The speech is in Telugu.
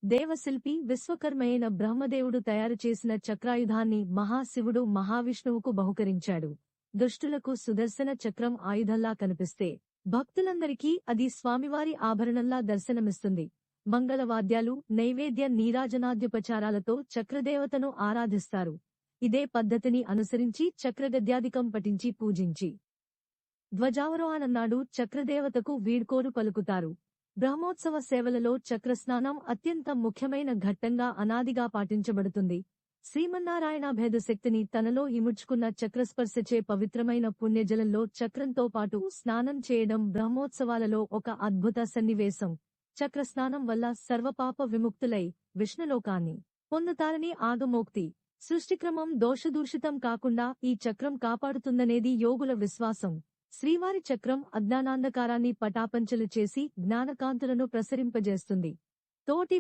దేవశిల్పి విశ్వకర్మయైన బ్రహ్మదేవుడు తయారుచేసిన చక్రాయుధాన్ని మహాశివుడు మహావిష్ణువుకు బహుకరించాడు. దుష్టులకు సుదర్శన చక్రం ఆయుధంలా కనిపిస్తే భక్తులందరికీ అది స్వామివారి ఆభరణంలా దర్శనమిస్తుంది. మంగళవాద్యాలు, నైవేద్య నీరాజనాద్యుపచారాలతో చక్రదేవతను ఆరాధిస్తారు. ఇదే పద్ధతిని అనుసరించి చక్రగద్యాదికం పఠించి పూజించి ధ్వజావరోహణనాడు చక్రదేవతకు వీడ్కోలు పలుకుతారు. బ్రహ్మోత్సవ సేవలలో చక్రస్నానం అత్యంత ముఖ్యమైన ఘట్టంగా అనాదిగా పాటించబడుతుంది. శ్రీమన్నారాయణాభేద శక్తిని తనలో ఇముడ్చుకున్న చక్రస్పర్శచే పవిత్రమైన పుణ్యజలంలో చక్రంతో పాటు స్నానం చేయడం బ్రహ్మోత్సవాలలో ఒక అద్భుత సన్నివేశం. చక్రస్నానం వల్ల సర్వపాప విముక్తులై విష్ణులోకాన్ని పొందుతారని ఆగమోక్తి. సృష్టిక్రమం దోషదూషితం కాకుండా ఈ చక్రం కాపాడుతుందనేది యోగుల విశ్వాసం. శ్రీవారి చక్రం అజ్ఞానాంధకారాన్ని పటాపంచలు చేసి జ్ఞానకాంతులను ప్రసరింపజేస్తుంది. తోటి